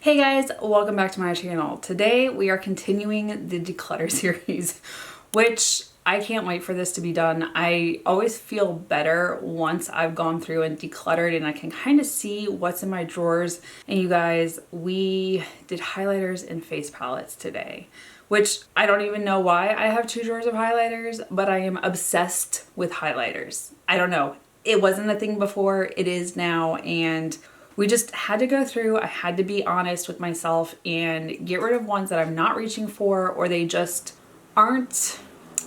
Hey guys, welcome back to my channel. Today we are continuing the Declutter series, which I can't wait for this to be done. I always feel better once I've gone through and decluttered and I can kind of see what's in my drawers. And you guys, we did highlighters and face palettes today, which I don't even know why I have 2 drawers of highlighters, but I am obsessed with highlighters. I don't know. It wasn't a thing before, it is now, and we just had to go through. I had to be honest with myself and get rid of ones that I'm not reaching for, or they just aren't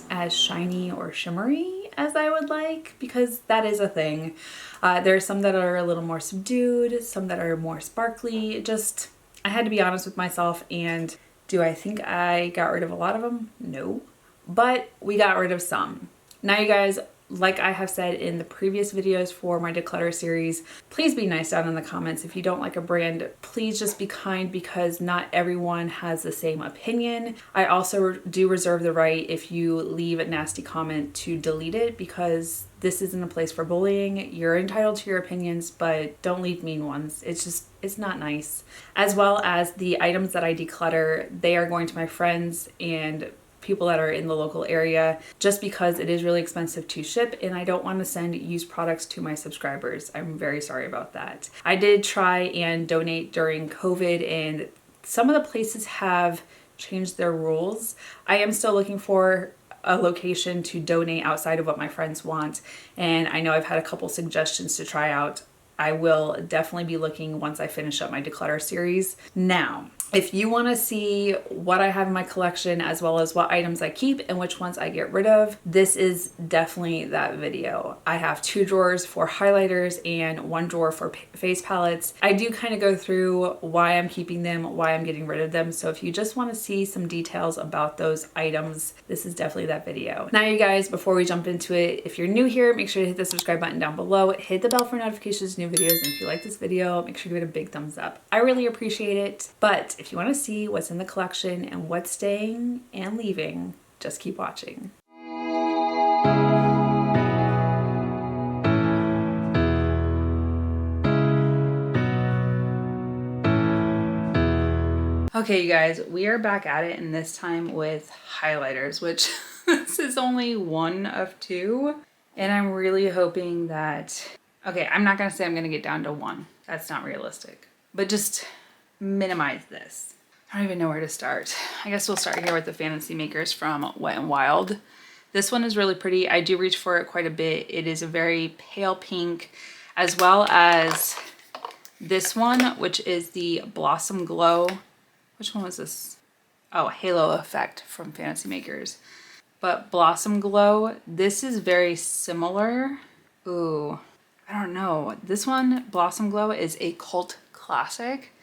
as shiny or shimmery as I would like, because that is a thing. There's some that are a little more subdued, some that are more sparkly. Just, I had to be honest with myself. And do I think I got rid of a lot of them? No, but we got rid of some. Now you guys, like I have said in the previous videos for my Declutter series, please be nice down in the comments. If you don't like a brand, please just be kind, because not everyone has the same opinion. I also do reserve the right, if you leave a nasty comment, to delete it, because this isn't a place for bullying. You're entitled to your opinions, but don't leave mean ones. It's not nice. As well as the items that I declutter, they are going to my friends and people that are in the local area, just because it is really expensive to ship and I don't want to send used products to my subscribers. I'm very sorry about that. I did try and donate during COVID, and some of the places have changed their rules. I am still looking for a location to donate outside of what my friends want, and I know I've had a couple suggestions to try out. I will definitely be looking once I finish up my Declutter series. Now, if you want to see what I have in my collection, as well as what items I keep and which ones I get rid of, this is definitely that video. I have 2 drawers for highlighters and 1 drawer for face palettes. I do kind of go through why I'm keeping them, why I'm getting rid of them. So if you just want to see some details about those items, this is definitely that video. Now you guys, before we jump into it, if you're new here, make sure to hit the subscribe button down below, hit the bell for notifications of new videos, and if you like this video, make sure to give it a big thumbs up. I really appreciate it. But if you want to see what's in the collection and what's staying and leaving, just keep watching. Okay, you guys, we are back at it, and this time with highlighters, which this is only 1 of 2. And I'm really hoping that, okay, I'm not gonna say I'm gonna get down to 1. That's not realistic, but just minimize this. I don't even know where to start. I guess we'll start here with the Fantasy Makers from Wet n Wild. This one is really pretty. I do reach for it quite a bit. It is a very pale pink, as well as this one, which is the Blossom Glow. Which one was this? Oh, Halo Effect from Fantasy Makers. But Blossom Glow, this is very similar. Ooh, I don't know. This one, Blossom Glow, is a cult classic.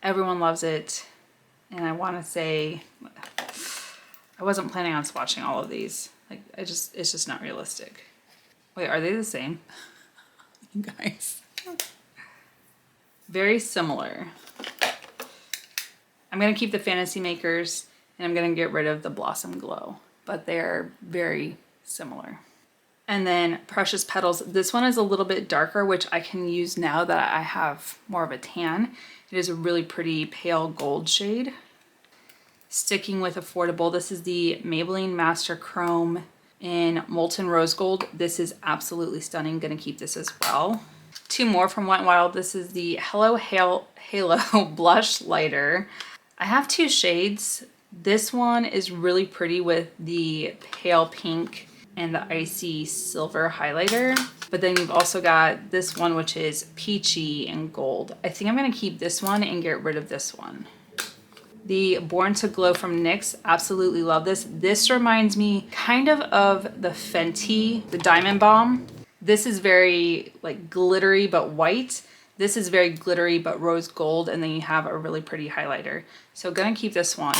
Everyone loves it. And I want to say, I wasn't planning on swatching all of these. Like, it's just not realistic. Wait, are they the same? You guys. Very similar. I'm going to keep the Fantasy Makers, and I'm going to get rid of the Blossom Glow. But they're very similar. And then Precious Petals. This one is a little bit darker, which I can use now that I have more of a tan. It is a really pretty pale gold shade. Sticking with affordable, this is the Maybelline Master Chrome in Molten Rose Gold. This is absolutely stunning. Gonna keep this as well. 2 more from Wet n Wild. This is the Halo Blush Lighter. I have 2 shades. This one is really pretty with the pale pink and the icy silver highlighter. But then you've also got this one, which is peachy and gold. I think I'm gonna keep this one and get rid of this one. The Born to Glow from NYX, absolutely love this. This reminds me kind of the Fenty, the Diamond Bomb. This is very like glittery but white. This is very glittery but rose gold, and then you have a really pretty highlighter. So gonna keep this one.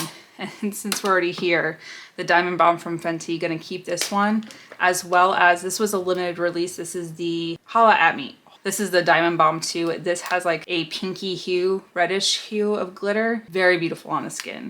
And since we're already here, the Diamond Bomb from Fenty, gonna keep this one, as well as this was a limited release. This is the Holla At Me. This is the Diamond Bomb 2. This has like a pinky hue, reddish hue of glitter. Very beautiful on the skin.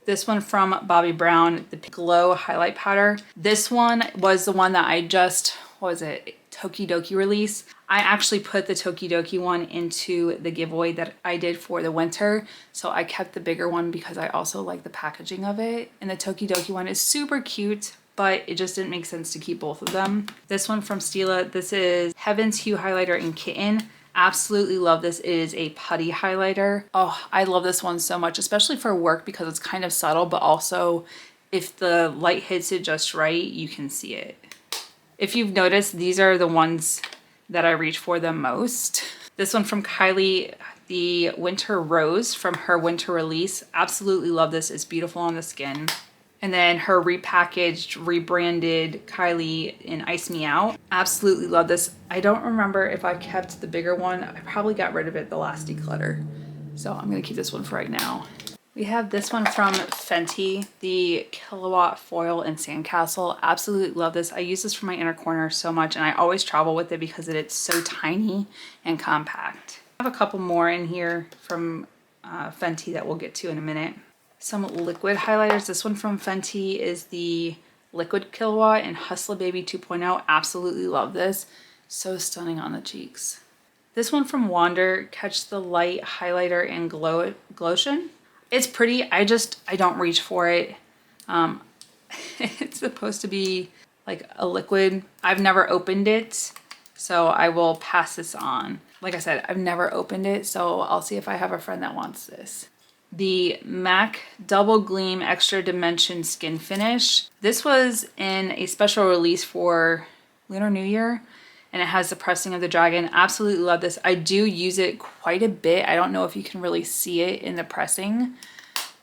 This one from Bobbi Brown, the Glow Highlight Powder. This one was the one that I just, what was it, Tokidoki release. I actually put the Tokidoki one into the giveaway that I did for the winter. So I kept the bigger one because I also like the packaging of it. And the Tokidoki one is super cute, but it just didn't make sense to keep both of them. This one from Stila, this is Heaven's Hue Highlighter in Kitten. Absolutely love this. It is a putty highlighter. Oh, I love this one so much, especially for work because it's kind of subtle, but also if the light hits it just right, you can see it. If you've noticed, these are the ones that I reach for the most. This one from Kylie, the Winter Rose from her winter release. Absolutely love this. It's beautiful on the skin. And then her repackaged, rebranded Kylie in Ice Me Out. Absolutely love this. I don't remember if I kept the bigger one. I probably got rid of it the last declutter. So I'm gonna keep this one for right now. We have this one from Fenty, the Kilowatt Foil in Sandcastle. Absolutely love this. I use this for my inner corner so much, and I always travel with it because it's so tiny and compact. I have a couple more in here from Fenty that we'll get to in a minute. Some liquid highlighters. This one from Fenty is the Liquid Kilowatt in Hustler Baby 2.0. Absolutely love this. So stunning on the cheeks. This one from Wander, Catch the Light Highlighter in Glotion. It's pretty. I don't reach for it. It's supposed to be like a liquid. I've never opened it, so I will pass this on. Like I said, I've never opened it, so I'll see if I have a friend that wants this. The MAC Double Gleam Extra Dimension Skin Finish. This was in a special release for Lunar New Year, and it has the pressing of the dragon. Absolutely love this. I do use it quite a bit. I don't know if you can really see it in the pressing,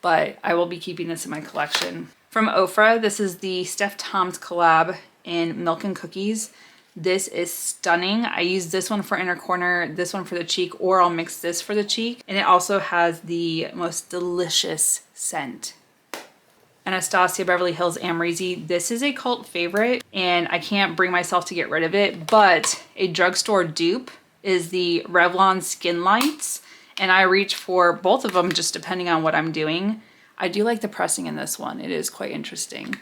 but I will be keeping this in my collection. From Ofra, this is the Steph Tom's collab in Milk and Cookies. This is stunning. I use this one for inner corner, this one for the cheek, or I'll mix this for the cheek. And it also has the most delicious scent. Anastasia Beverly Hills Amrezy. This is a cult favorite and I can't bring myself to get rid of it, but a drugstore dupe is the Revlon Skin Lights, and I reach for both of them just depending on what I'm doing. I do like the pressing in this one. It is quite interesting.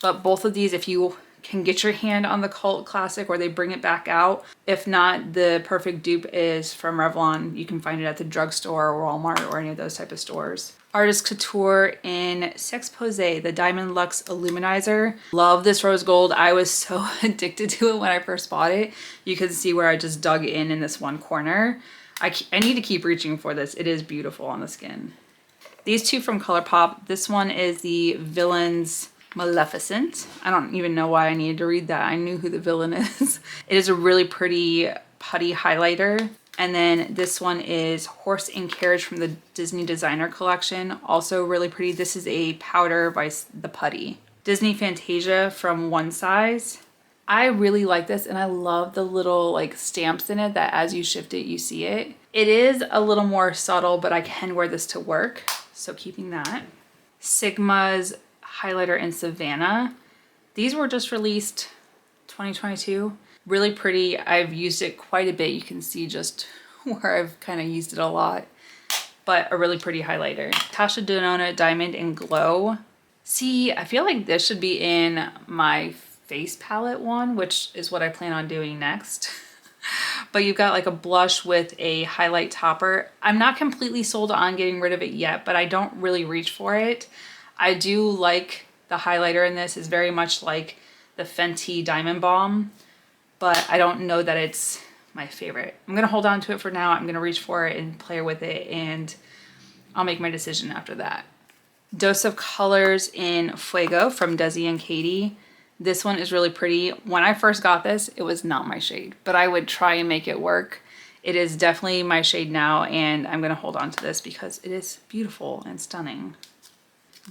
But both of these, if you can get your hand on the cult classic or they bring it back out. If not, the perfect dupe is from Revlon. You can find it at the drugstore or Walmart or any of those type of stores. Artist Couture in Sex Posé, the Diamond Luxe Illuminizer. Love this rose gold. I was so addicted to it when I first bought it. You can see where I just dug in this one corner. I need to keep reaching for this. It is beautiful on the skin. These two from ColourPop. This one is the Villains Maleficent. I don't even know why I needed to read that. I knew who the villain is. It is a really pretty putty highlighter. And then this one is Horse and Carriage from the Disney Designer Collection. Also really pretty. This is a powder by the putty. Disney Fantasia from One Size. I really like this and I love the little like stamps in it that as you shift it, you see it. It is a little more subtle, but I can wear this to work. So keeping that. Sigma's highlighter in Savannah. These were just released 2022. Really pretty. I've used it quite a bit. You can see just where I've kind of used it a lot, but a really pretty highlighter. Tasha Denona Diamond in Glow. See, I feel like this should be in my face palette one, which is what I plan on doing next. But you've got like a blush with a highlight topper. I'm not completely sold on getting rid of it yet, but I don't really reach for it. I do like the highlighter in this. Is very much like the Fenty Diamond Balm, but I don't know that it's my favorite. I'm gonna hold on to it for now. I'm gonna reach for it and play with it, and I'll make my decision after that. Dose of Colors in Fuego from Desi and Katie. This one is really pretty. When I first got this, it was not my shade, but I would try and make it work. It is definitely my shade now, and I'm gonna hold on to this because it is beautiful and stunning.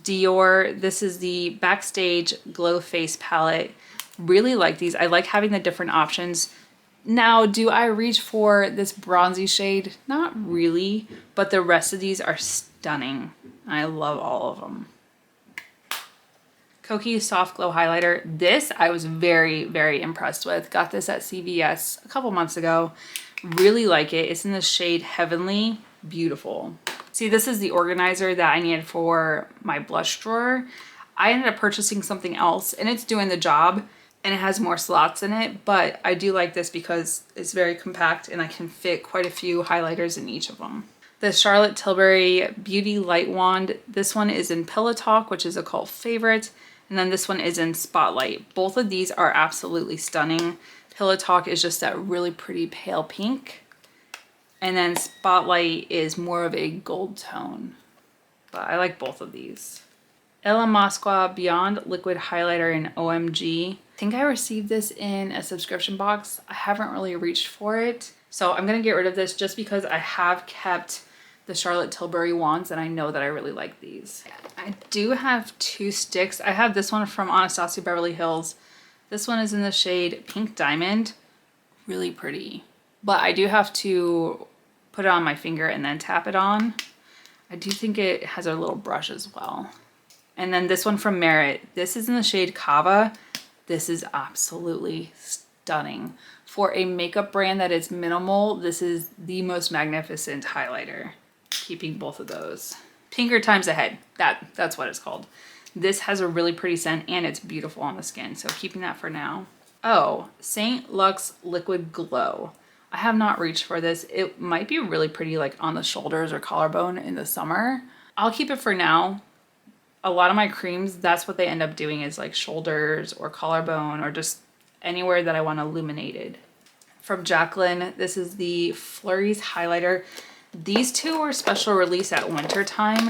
Dior, this is the Backstage Glow Face Palette. Really like these. I like having the different options. Now, do I reach for this bronzy shade? Not really, but the rest of these are stunning. I love all of them. Kokie Soft Glow Highlighter. This I was very, very impressed with. Got this at CVS a couple months ago. Really like it. It's in the shade Heavenly. Beautiful. See, this is the organizer that I needed for my blush drawer. I ended up purchasing something else and it's doing the job. and it has more slots in it, but I do like this because it's very compact and I can fit quite a few highlighters in each of them. The Charlotte Tilbury Beauty Light Wand, this one is in Pillow Talk, which is a cult favorite, and then this one is in Spotlight. Both of these are absolutely stunning. Pillow Talk is just that really pretty pale pink, and then Spotlight is more of a gold tone, but I like both of these. Ella Mosqua Beyond Liquid Highlighter in OMG. I think I received this in a subscription box. I haven't really reached for it, so I'm gonna get rid of this just because I have kept the Charlotte Tilbury wands and I know that I really like these. I do have 2 sticks. I have this one from Anastasia Beverly Hills. This one is in the shade Pink Diamond. Really pretty. But I do have to put it on my finger and then tap it on. I do think it has a little brush as well. And then this one from Merit. This is in the shade Kava. This is absolutely stunning. For a makeup brand that is minimal, this is the most magnificent highlighter. Keeping both of those. Pinker Times Ahead, that's what it's called. This has a really pretty scent and it's beautiful on the skin, so keeping that for now. Oh, Saint Lux Liquid Glow. I have not reached for this. It might be really pretty like on the shoulders or collarbone in the summer. I'll keep it for now. A lot of my creams, that's what they end up doing, is like shoulders or collarbone or just anywhere that I want illuminated. From Jaclyn, this is the Flurries highlighter. These 2 were special release at winter time.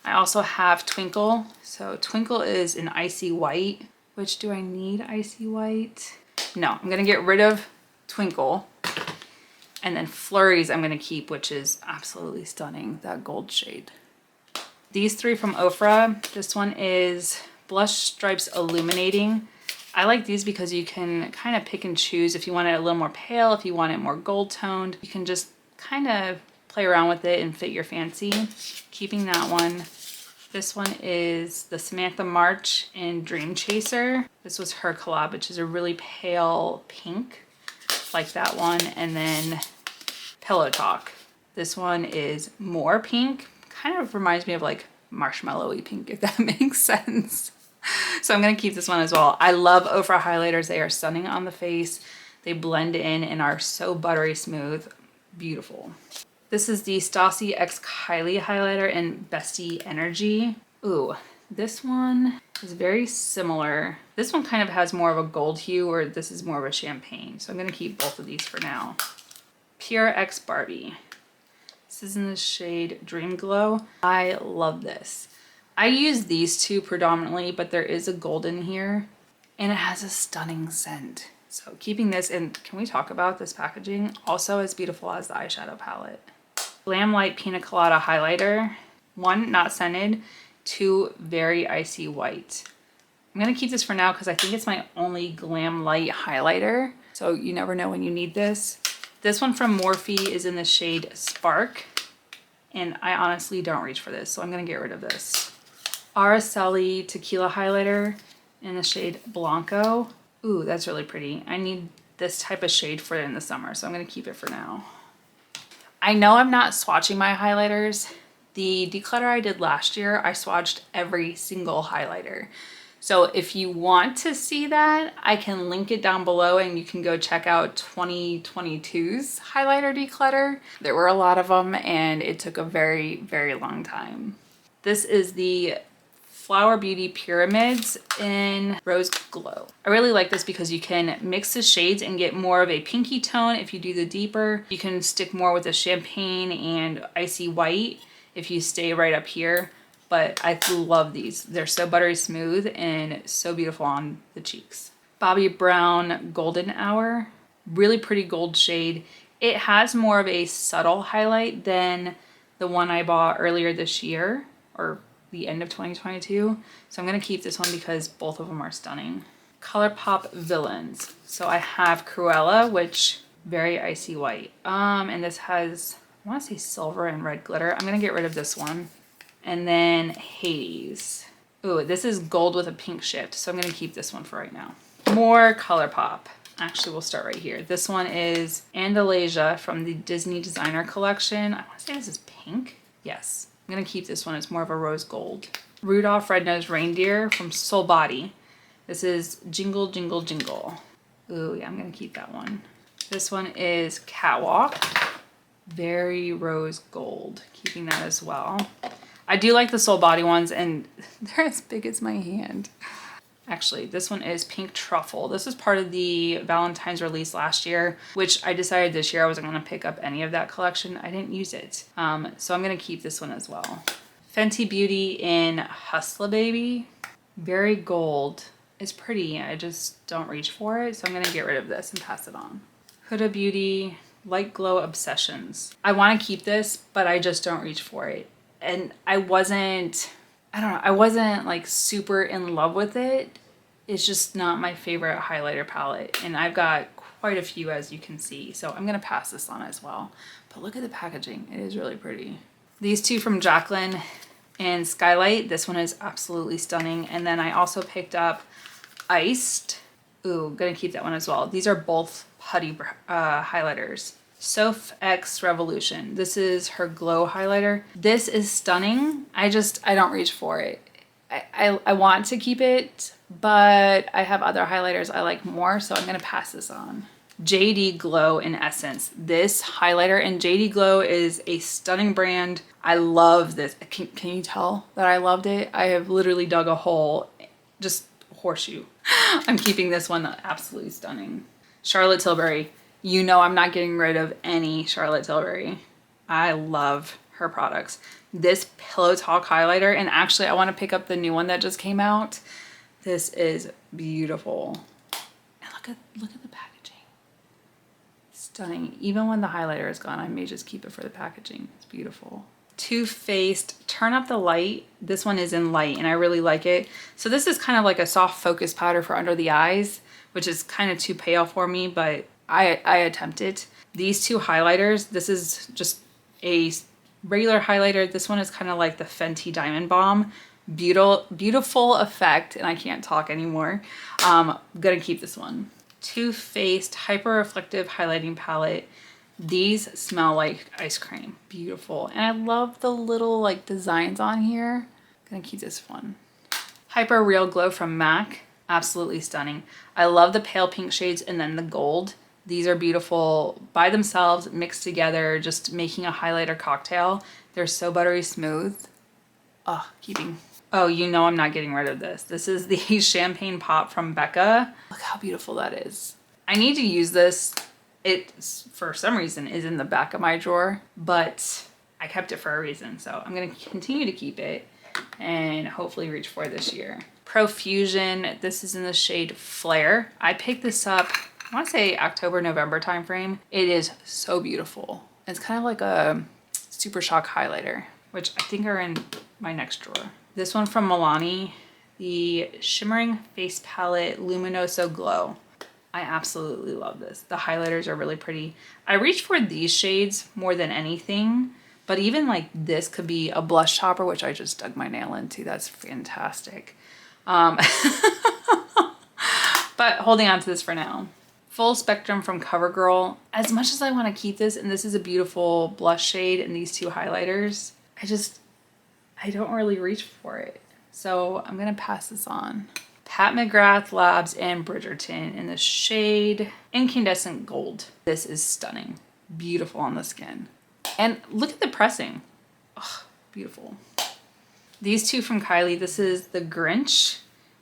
I also have Twinkle. So Twinkle is an icy white, which do I need icy white? No, I'm gonna get rid of Twinkle. And then Flurries I'm gonna keep, which is absolutely stunning, that gold shade. These 3 from Ofra. This one is Blush Stripes Illuminating. I like these because you can kind of pick and choose if you want it a little more pale, if you want it more gold toned. You can just kind of play around with it and fit your fancy. Keeping that one. This one is the Samantha March in Dream Chaser. This was her collab, which is a really pale pink, like that one. And then Pillow Talk. This one is more pink. Kind of reminds me of like marshmallowy pink, if that makes sense. So I'm gonna keep this one as well. I love Ofra highlighters. They are stunning on the face. They blend in and are so buttery smooth. Beautiful. This is the Stassi X Kylie highlighter in Bestie Energy. Ooh, this one is very similar. This one kind of has more of a gold hue, or this is more of a champagne. So I'm gonna keep both of these for now. Pure X Barbie. This is in the shade Dream Glow. I love this. I use these 2 predominantly, but there is a gold in here and it has a stunning scent. So keeping this, and can we talk about this packaging? Also as beautiful as the eyeshadow palette. Glam Light Pina Colada highlighter. 1, not scented. 2, very icy white. I'm gonna keep this for now because I think it's my only Glam Light highlighter. So you never know when you need this. This one from Morphe is in the shade Spark. And I honestly don't reach for this, so I'm gonna get rid of this. Araceli Tequila highlighter in the shade Blanco. Ooh, that's really pretty. I need this type of shade for it in the summer, so I'm gonna keep it for now. I know I'm not swatching my highlighters. The declutter I did last year, I swatched every single highlighter. So if you want to see that, I can link it down below and you can go check out 2022's highlighter declutter. There were a lot of them and it took a very, very long time. This is the Flower Beauty Pyramids in Rose Glow. I really like this because you can mix the shades and get more of a pinky tone if you do the deeper. You can stick more with the champagne and icy white if you stay right up here. But I love these. They're so buttery smooth and so beautiful on the cheeks. Bobbi Brown Golden Hour. Really pretty gold shade. It has more of a subtle highlight than the one I bought earlier this year, or the end of 2022. So I'm gonna keep this one because both of them are stunning. ColourPop Villains. So I have Cruella, which very icy white. And this has, I wanna say silver and red glitter. I'm gonna get rid of this one. And then Hades. Ooh, this is gold with a pink shift. So I'm gonna keep this one for right now. More ColourPop. Actually, we'll start right here. This one is Andalasia from the Disney Designer Collection. I wanna say this is pink. Yes. I'm gonna keep this one. It's more of a rose gold. Rudolph Red-Nosed Reindeer from Soul Body. This is Jingle Jingle Jingle. Ooh, yeah, I'm gonna keep that one. This one is Catwalk. Very rose gold, keeping that as well. I do like the Soul Body ones, and they're as big as my hand. Actually, this one is Pink Truffle. This was part of the Valentine's release last year, which I decided this year I wasn't gonna pick up any of that collection. I didn't use it. So I'm gonna keep this one as well. Fenty Beauty in Hustla Baby. Very gold. It's pretty, I just don't reach for it. So I'm gonna get rid of this and pass it on. Huda Beauty Light Glow Obsessions. I wanna keep this, but I just don't reach for it. And I wasn't like super in love with it. It's just not my favorite highlighter palette. And I've got quite a few, as you can see. So I'm gonna pass this on as well. But look at the packaging, it is really pretty. These two from Jaclyn and Skylight. This one is absolutely stunning. And then I also picked up Iced. Ooh, gonna keep that one as well. These are both putty highlighters. Soph X Revolution. This is her glow highlighter. This is stunning. I don't reach for it. I want to keep it, but I have other highlighters I like more, so I'm gonna pass this on. JD Glow in Essence. This highlighter in JD Glow is a stunning brand. I love this. Can you tell that I loved it? I have literally dug a hole, just horseshoe. I'm keeping this one, absolutely stunning. Charlotte Tilbury. You know I'm not getting rid of any Charlotte Tilbury. I love her products. This Pillow Talk highlighter, and actually I want to pick up the new one that just came out. This is beautiful. And look at the packaging. Stunning. Even when the highlighter is gone, I may just keep it for the packaging. It's beautiful. Too Faced Turn Up the Light. This one is in light and I really like it. So this is kind of like a soft focus powder for under the eyes, which is kind of too pale for me, but I attempt it. These two highlighters, this is just a regular highlighter. This one is kind of like the Fenty Diamond Bomb. Beautiful effect, and I can't talk anymore. I'm gonna keep this one. Too Faced Hyper Reflective Highlighting Palette. These smell like ice cream. Beautiful. And I love the little like designs on here. Gonna keep this one. Hyper Real Glow from MAC. Absolutely stunning. I love the pale pink shades and then the gold. These are beautiful by themselves, mixed together, just making a highlighter cocktail. They're so buttery smooth. Oh, keeping. Oh, you know I'm not getting rid of this. This is the Champagne Pop from Becca. Look how beautiful that is. I need to use this. It, for some reason, is in the back of my drawer, but I kept it for a reason. So I'm gonna continue to keep it and hopefully reach for it this year. Profusion, this is in the shade Flare. I picked this up, I wanna say October, November timeframe. It is so beautiful. It's kind of like a Super Shock highlighter, which I think are in my next drawer. This one from Milani, the Shimmering Face Palette Luminoso Glow. I absolutely love this. The highlighters are really pretty. I reach for these shades more than anything, but even like this could be a blush topper, which I just dug my nail into. That's fantastic. But holding on to this for now. Full Spectrum from CoverGirl. As much as I want to keep this, and this is a beautiful blush shade and these two highlighters, I don't really reach for it. So I'm gonna pass this on. Pat McGrath Labs and Bridgerton in the shade Incandescent Gold. This is stunning. Beautiful on the skin. And look at the pressing. Oh, beautiful. These two from Kylie. This is the Grinch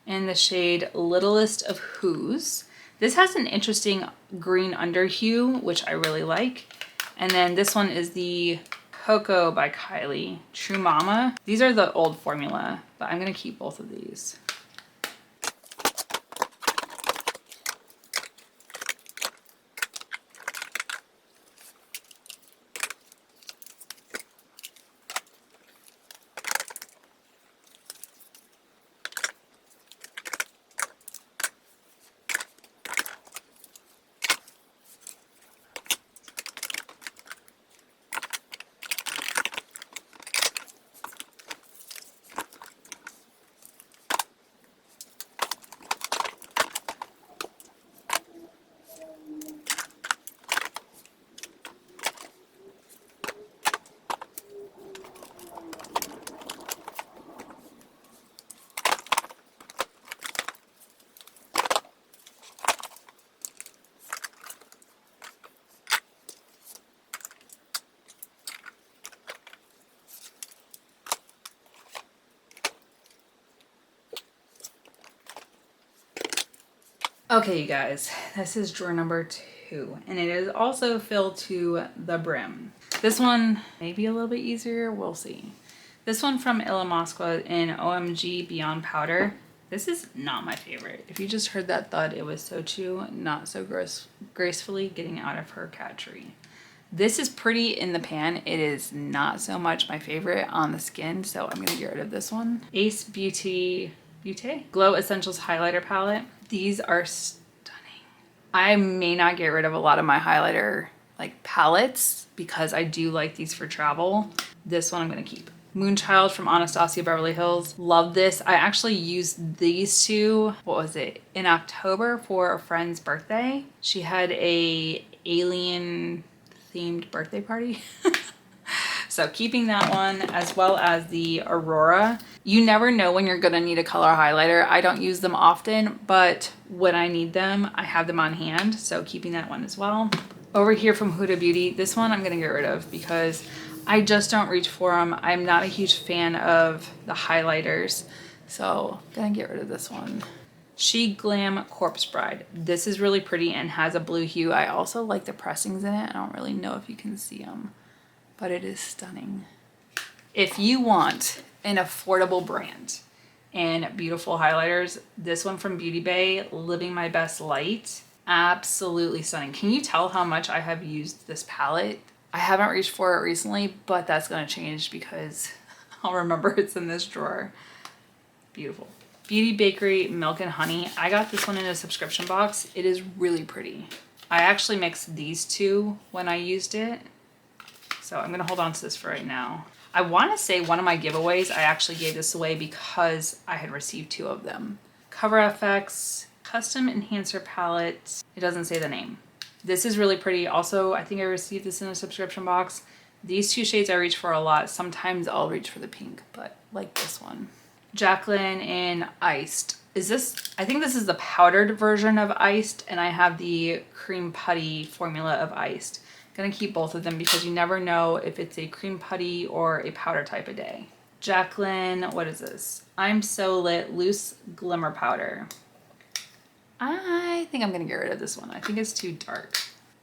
in the shade Littlest of Who's. This has an interesting green under hue, which I really like. And then this one is the Cocoa by Kylie, True Mama. These are the old formula, but I'm gonna keep both of these. Okay, you guys, this is drawer number 2, and it is also filled to the brim. This one may be a little bit easier, we'll see. This one from Illamasqua in OMG Beyond Powder. This is not my favorite. If you just heard that thud, it was Sochu not so gracefully getting out of her cat tree. This is pretty in the pan. It is not so much my favorite on the skin, so I'm gonna get rid of this one. Ace Beauty Glow Essentials Highlighter Palette. These are stunning. I may not get rid of a lot of my highlighter like palettes because I do like these for travel. This one I'm gonna keep. Moonchild from Anastasia Beverly Hills. Love this. I actually used these two, what was it, in October for a friend's birthday. She had a alien themed birthday party. So keeping that one, as well as the Aurora. You never know when you're gonna need a color highlighter. I don't use them often, but when I need them, I have them on hand. So keeping that one as well. Over here from Huda Beauty, this one I'm gonna get rid of because I just don't reach for them. I'm not a huge fan of the highlighters. So gonna get rid of this one. She Glam Corpse Bride. This is really pretty and has a blue hue. I also like the pressings in it. I don't really know if you can see them, but it is stunning. If you want an affordable brand and beautiful highlighters, this one from Beauty Bay, Living My Best Light, absolutely stunning. Can you tell how much I have used this palette? I haven't reached for it recently, but that's gonna change because I'll remember it's in this drawer. Beautiful. Beauty Bakery Milk and Honey. I got this one in a subscription box. It is really pretty. I actually mixed these two when I used it. So I'm gonna hold on to this for right now. I wanna say one of my giveaways, I actually gave this away because I had received 2 of them. Cover FX Custom Enhancer Palette. It doesn't say the name. This is really pretty. Also, I think I received this in a subscription box. These 2 shades I reach for a lot. Sometimes I'll reach for the pink, but like this one. Jacqueline in Iced. I think this is the powdered version of Iced, and I have the cream putty formula of Iced. Gonna keep both of them because you never know if it's a cream putty or a powder type of day. Jacqueline, what is this? I'm So Lit Loose Glimmer Powder. I think I'm gonna get rid of this one. I think it's too dark.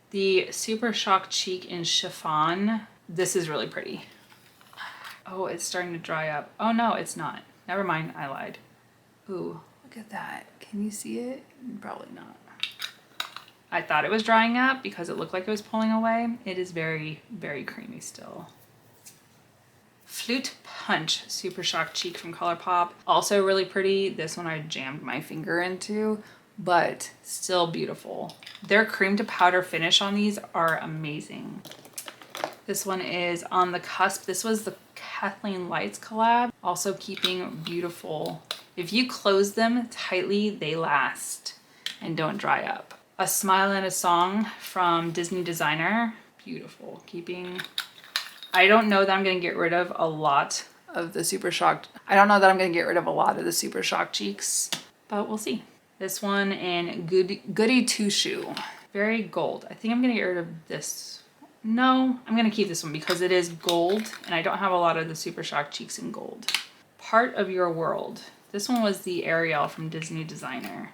The Super Shock Cheek in Chiffon. This is really pretty. Oh, it's starting to dry up. Oh no, it's not. Never mind, I lied. Ooh, look at that. Can you see it? Probably not. I thought it was drying up because it looked like it was pulling away. It is very, very creamy still. Flute Punch Super Shock Cheek from ColourPop. Also really pretty. This one I jammed my finger into, but still beautiful. Their cream to powder finish on these are amazing. This one is On the Cusp. This was the Kathleen Lights collab. Also keeping beautiful. If you close them tightly, they last and don't dry up. A Smile and a Song from Disney Designer. Beautiful. Keeping. I don't know that I'm going to get rid of a lot of the Super Shock. I don't know that I'm going to get rid of a lot of the Super Shock cheeks, but we'll see. This one in Goody Two Shoe. Very gold. I think I'm going to get rid of this. No, I'm going to keep this one because it is gold and I don't have a lot of the Super Shock cheeks in gold. Part of Your World. This one was the Ariel from Disney Designer.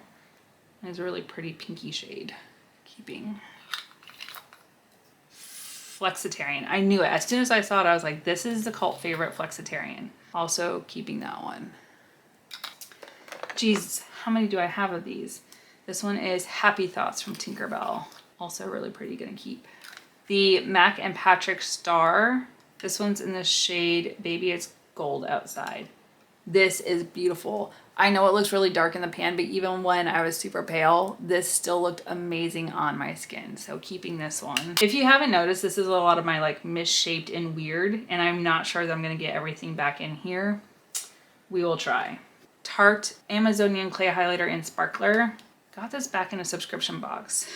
It's a really pretty pinky shade. Keeping. Flexitarian. I knew it. As soon as I saw it, I was like, this is the cult favorite Flexitarian. Also keeping that one. Jeez, how many do I have of these? This one is Happy Thoughts from Tinkerbell. Also really pretty, gonna keep. The Mac and Patrick Star. This one's in the shade Baby It's Gold Outside. This is beautiful. I know it looks really dark in the pan, but even when I was super pale, this still looked amazing on my skin. So keeping this one. If you haven't noticed, this is a lot of my like misshaped and weird, and I'm not sure that I'm gonna get everything back in here. We will try. Tarte Amazonian Clay Highlighter in Sparkler. Got this back in a subscription box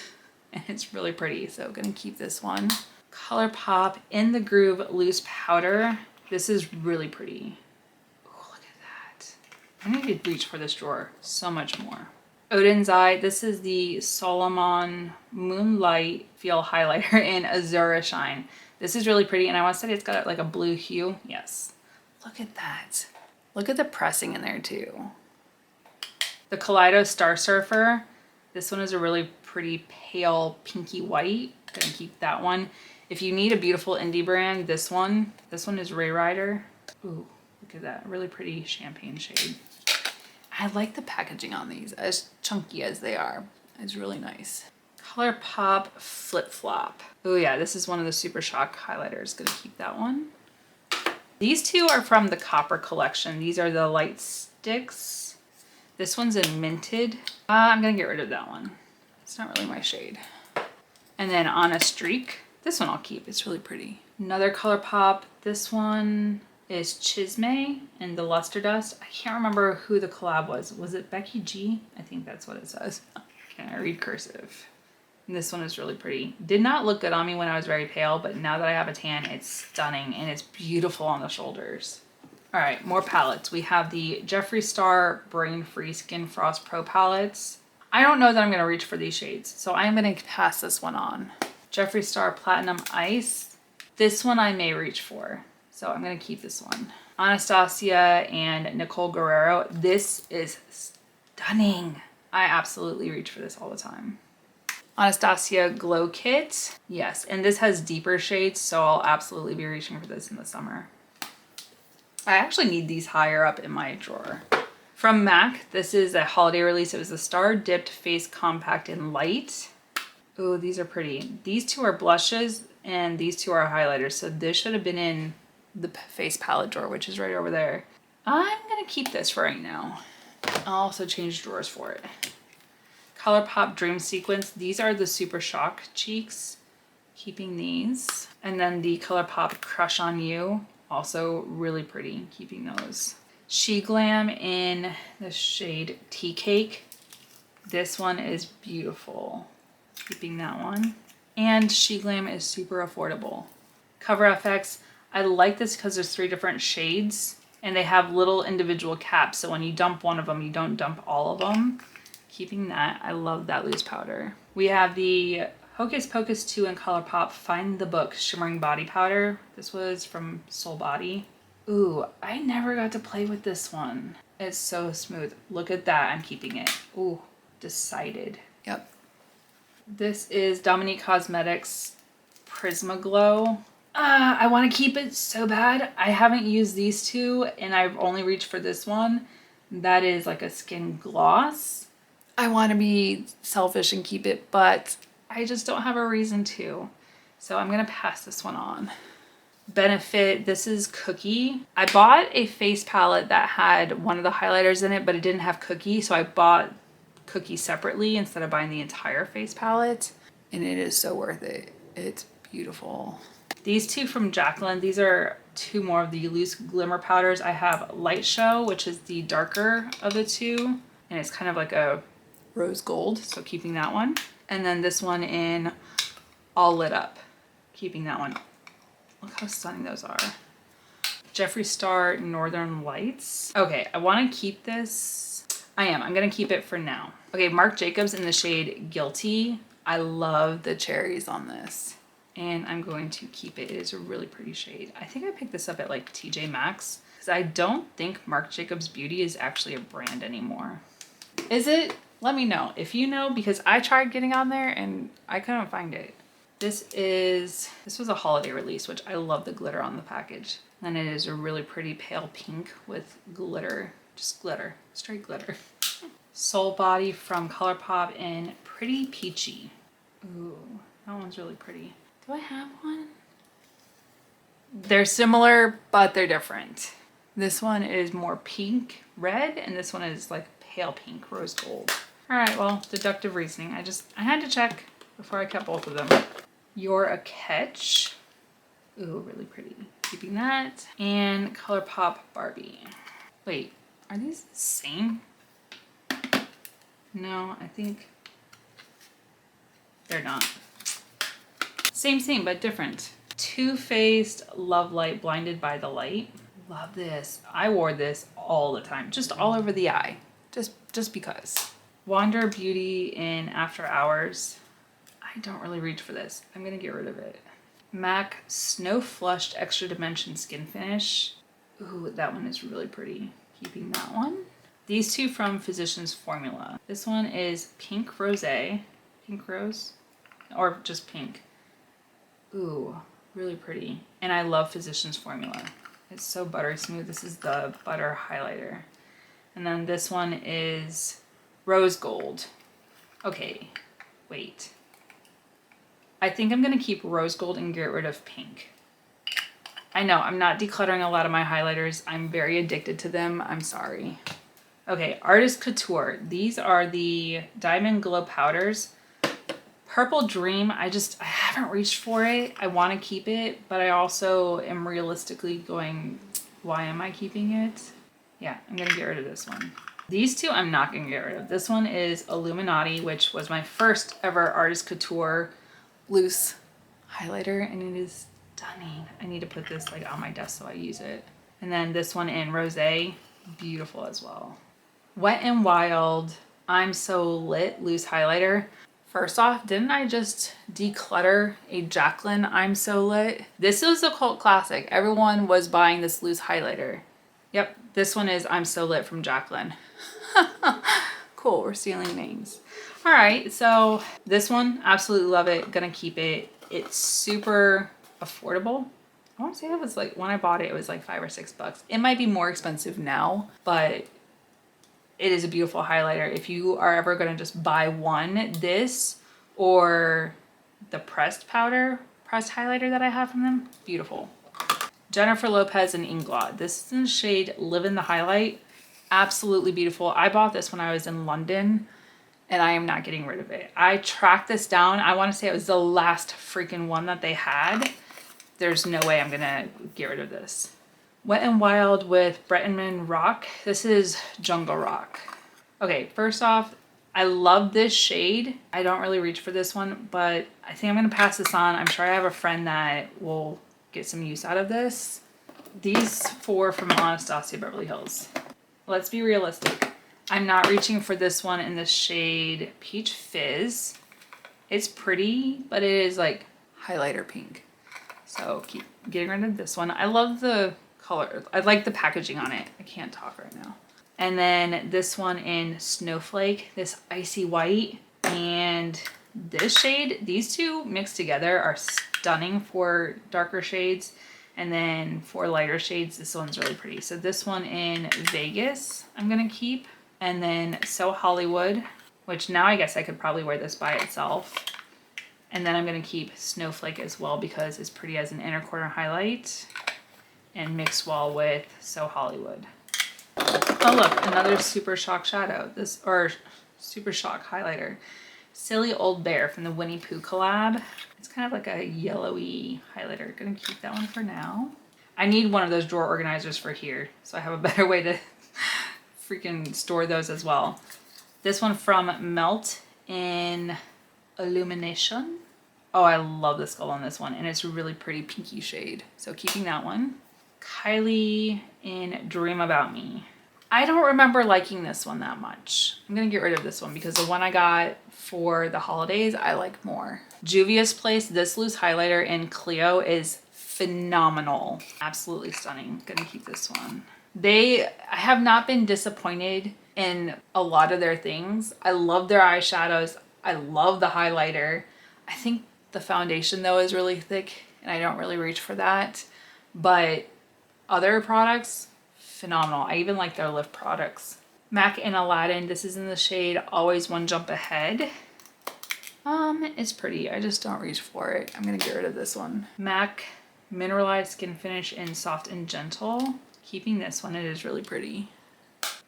and it's really pretty. So gonna keep this one. ColourPop In the Groove Loose Powder. This is really pretty. I need to reach for this drawer so much more. Odin's Eye. This is the Solomon Moonlight Feel Highlighter in Azura Shine. This is really pretty, and I want to say it's got like a blue hue. Yes. Look at that. Look at the pressing in there too. The Kaleido Star Surfer. This one is a really pretty pale pinky white. Gonna keep that one. If you need a beautiful indie brand, this one is Ray Rider. Ooh, look at that, really pretty champagne shade. I like the packaging on these, as chunky as they are. It's really nice. ColourPop Flip Flop. Oh yeah, this is one of the Super Shock highlighters. Gonna keep that one. These two are from the Copper collection. These are the light sticks. This one's in Minted. I'm gonna get rid of that one. It's not really my shade. And then On a Streak. This one I'll keep, it's really pretty. Another ColourPop. This one is Chisme and the Luster Dust. I can't remember who the collab was. Was it Becky G? I think that's what it says. Can I read cursive? And this one is really pretty. Did not look good on me when I was very pale, but now that I have a tan, it's stunning and it's beautiful on the shoulders. All right, more palettes. We have the Jeffree Star Brain Free Skin Frost Pro palettes. I don't know that I'm gonna reach for these shades, so I'm gonna pass this one on. Jeffree Star Platinum Ice. This one I may reach for, so I'm gonna keep this one. Anastasia and Nicole Guerrero. This is stunning. I absolutely reach for this all the time. Anastasia Glow Kit. Yes, and this has deeper shades, so I'll absolutely be reaching for this in the summer. I actually need these higher up in my drawer. From MAC, this is a holiday release. It was the Star Dipped Face Compact in Light. Oh, these are pretty. These two are blushes and these two are highlighters. So this should have been in the face palette drawer, which is right over there. I'm gonna keep this for right now. I'll also change drawers for it. ColourPop Dream Sequence. These are the Super Shock cheeks. Keeping these. And then the ColourPop Crush on You. Also really pretty. Keeping those. She Glam in the shade Tea Cake. This one is beautiful. Keeping that one. And She Glam is super affordable. Cover FX. I like this because there's 3 different shades and they have little individual caps. So when you dump one of them, you don't dump all of them. Keeping that. I love that loose powder. We have the Hocus Pocus 2 in ColourPop Find the Book Shimmering Body Powder. This was from Soul Body. Ooh, I never got to play with this one. It's so smooth. Look at that. I'm keeping it. Ooh, decided. Yep. This is Dominique Cosmetics Prisma Glow. I want to keep it so bad. I haven't used these two and I've only reached for this one. That is like a skin gloss. I want to be selfish and keep it, but I just don't have a reason to. So I'm going to pass this one on. Benefit, this is Cookie. I bought a face palette that had one of the highlighters in it, but it didn't have Cookie. So I bought Cookie separately instead of buying the entire face palette. And it is so worth it. It's beautiful. These two from Jacqueline, these are 2 more of the loose glimmer powders. I have Light Show, which is the darker of the 2. And it's kind of like a rose gold, so keeping that one. And then this one in All Lit Up, keeping that one. Look how stunning those are. Jeffree Star Northern Lights. Okay, I want to keep this. I'm gonna keep it for now. Okay, Marc Jacobs in the shade Guilty. I love the cherries on this. And I'm going to keep it. It is a really pretty shade. I think I picked this up at like TJ Maxx because I don't think Marc Jacobs Beauty is actually a brand anymore. Is it? Let me know if you know, because I tried getting on there and I couldn't find it. This was a holiday release, which I love the glitter on the package. And it is a really pretty pale pink with glitter, just glitter, straight glitter. Soul Body from ColourPop in Pretty Peachy. Ooh, that one's really pretty. Do I have one? They're similar, but they're different. This one is more pink red, and this one is like pale pink rose gold. All right, well, deductive reasoning. I had to check before I kept both of them. You're a Catch. Ooh, really pretty. Keeping that. And ColourPop Barbie. Wait, are these the same? No, I think they're not. Same, but different. Too Faced Love Light Blinded by the Light. Love this. I wore this all the time, just all over the eye, just because. Wander Beauty in After Hours. I don't really reach for this. I'm gonna get rid of it. MAC Snow Flushed Extra Dimension Skin Finish. Ooh, that one is really pretty. Keeping that one. These two from Physicians Formula. This one is Pink Rosé. Pink Rose? Or just pink. Ooh, really pretty. And I love Physicians Formula. It's so buttery smooth. This is the butter highlighter. And then this one is Rose Gold. Okay, wait. I think I'm gonna keep Rose Gold and get rid of pink. I know, I'm not decluttering a lot of my highlighters. I'm very addicted to them. I'm sorry. Okay, Artist Couture. These are the Diamond Glow Powders. Purple Dream, I haven't reached for it. I want to keep it, but I also am realistically going, why am I keeping it? Yeah, I'm going to get rid of this one. These two I'm not going to get rid of. This one is Illuminati, which was my first ever Artist Couture loose highlighter, and it is stunning. I need to put this like on my desk so I use it. And then this one in Rosé, beautiful as well. Wet n Wild, I'm So Lit loose highlighter. First off, didn't I just declutter a Jacqueline I'm So Lit? This was a cult classic. Everyone was buying this loose highlighter. Yep, this one is I'm So Lit from Jacqueline. Cool, we're stealing names. All right, so this one, absolutely love it. Gonna keep it. It's super affordable. I want to say it was like, when I bought it, it was like $5 or $6. It might be more expensive now, but it is a beautiful highlighter. If you are ever going to just buy one, this or the pressed highlighter that I have from them, beautiful. Jennifer Lopez and Inglot. This is in the shade Live in the Highlight. Absolutely beautiful. I bought this when I was in London and I am not getting rid of it. I tracked this down. I want to say it was the last freaking one that they had. There's no way I'm going to get rid of this. Wet n Wild with Bretman Rock. This is Jungle Rock. Okay, first off, I love this shade. I don't really reach for this one, but I think I'm gonna pass this on. I'm sure I have a friend that will get some use out of this. These four from Anastasia Beverly Hills. Let's be realistic. I'm not reaching for this one in the shade Peach Fizz. It's pretty, but it is like highlighter pink. So keep getting rid of this one. I love the color. I like the packaging on it. I can't talk right now. And then this one in Snowflake, this icy white, and this shade. These two mixed together are stunning for darker shades. And then for lighter shades, this one's really pretty. So this one in Vegas, I'm gonna keep. And then So Hollywood, which now I guess I could probably wear this by itself. And then I'm gonna keep Snowflake as well because it's pretty as an inner corner highlight. And mix well with So Hollywood. Oh look, another Super Shock shadow. Super Shock highlighter. Silly Old Bear from the Winnie Pooh collab. It's kind of like a yellowy highlighter. Gonna keep that one for now. I need one of those drawer organizers for here, so I have a better way to freaking store those as well. This one from Melt in Illumination. Oh, I love the skull on this one, and it's a really pretty pinky shade. So keeping that one. Kylie in Dream About Me. I don't remember liking this one that much. I'm gonna get rid of this one because the one I got for the holidays I like more. Juvia's Place, this loose highlighter in Clio is phenomenal. Absolutely stunning. Gonna keep this one. I have not been disappointed in a lot of their things. I love their eyeshadows. I love the highlighter. I think the foundation though is really thick and I don't really reach for that. But other products, phenomenal. I even like their lip products. MAC and Aladdin, this is in the shade Always One Jump Ahead. It's pretty, I just don't reach for it. I'm gonna get rid of this one. MAC Mineralized Skin Finish in Soft and Gentle. Keeping this one, it is really pretty.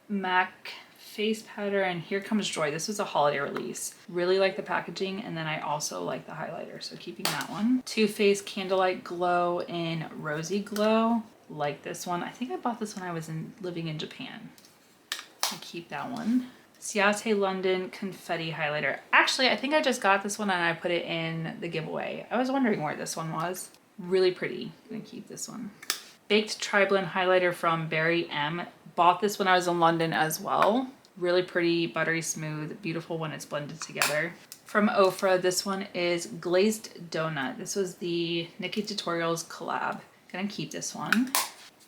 MAC Face Powder and Here Comes Joy. This was a holiday release. Really like the packaging, and then I also like the highlighter, so keeping that one. Too Faced Candlelight Glow in Rosy Glow. Like this one. I think I bought this when I was living in Japan. I keep that one. Ciate London Confetti Highlighter. Actually, I think I just got this one and I put it in the giveaway. I was wondering where this one was. Really pretty. I'm gonna keep this one. Baked Tri-Blend Highlighter from Barry M. Bought this when I was in London as well. Really pretty, buttery smooth, beautiful when it's blended together. From Ofra, this one is Glazed Donut. This was the Nikki Tutorials collab. Gonna keep this one.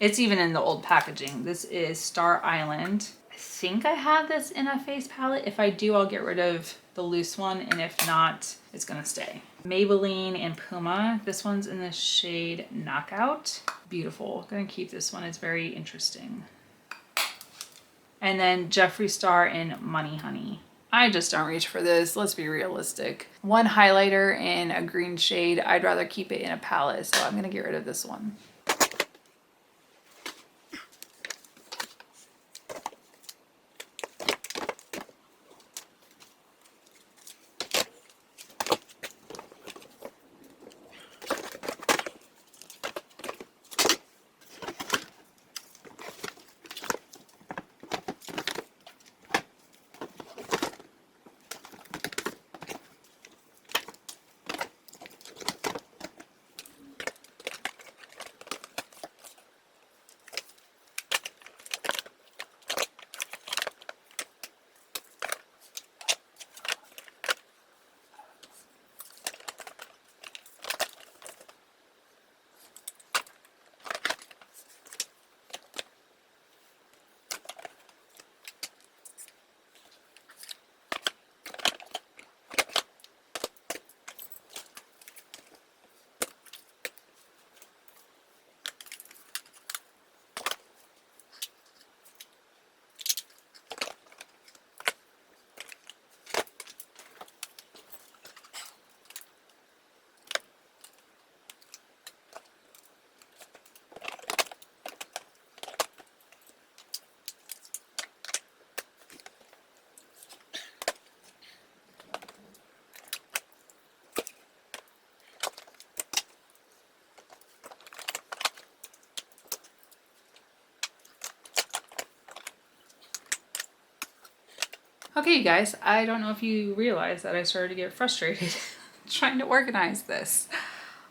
It's even in the old packaging. This is Star Island. I think I have this in a face palette. If I do, I'll get rid of the loose one, and if not, it's gonna stay. Maybelline and Puma. This one's in the shade Knockout. Beautiful. Gonna keep this one. It's very interesting. And then Jeffree Star in Money Honey. I just don't reach for this. Let's be realistic. One highlighter in a green shade. I'd rather keep it in a palette, so I'm gonna get rid of this one. Okay, you guys, I don't know if you realize that I started to get frustrated trying to organize this.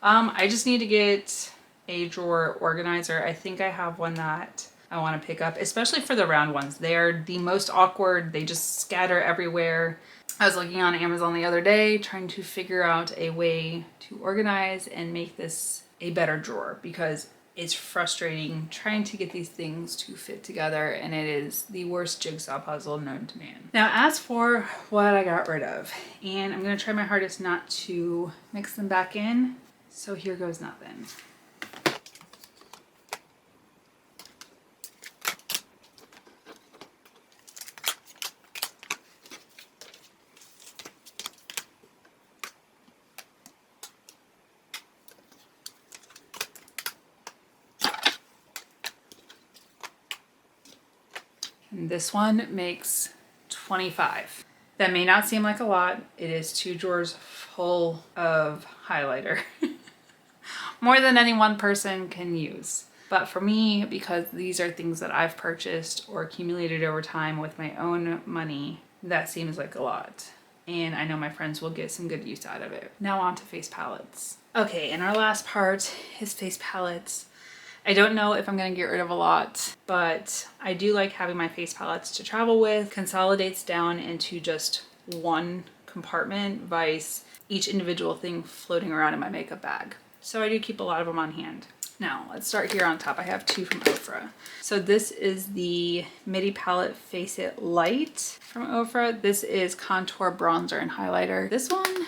I just need to get a drawer organizer. I think I have one that I want to pick up, especially for the round ones. They are the most awkward. They just scatter everywhere. I was looking on Amazon the other day trying to figure out a way to organize and make this a better drawer, because it's frustrating trying to get these things to fit together, and it is the worst jigsaw puzzle known to man. Now, as for what I got rid of, and I'm going to try my hardest not to mix them back in, so here goes nothing. And this one makes 25. That may not seem like a lot. It is 2 drawers full of highlighter. More than any one person can use. But for me, because these are things that I've purchased or accumulated over time with my own money, that seems like a lot. And I know my friends will get some good use out of it. Now on to face palettes. Okay, and our last part is face palettes. I don't know if I'm going to get rid of a lot, but I do like having my face palettes to travel with. Consolidates down into just one compartment, vice each individual thing floating around in my makeup bag. So I do keep a lot of them on hand. Now let's start here on top. I have 2 from Ofra. So this is the Midi Palette Face It Light from Ofra. This is contour, bronzer, and highlighter. This one,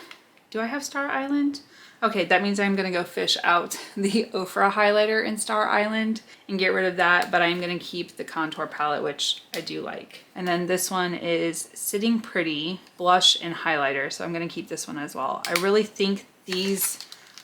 do I have Star Island? Okay, that means I'm gonna go fish out the Ofra highlighter in Star Island and get rid of that, but I'm gonna keep the contour palette, which I do like. And then this one is Sitting Pretty Blush and Highlighter, so I'm gonna keep this one as well. I really think these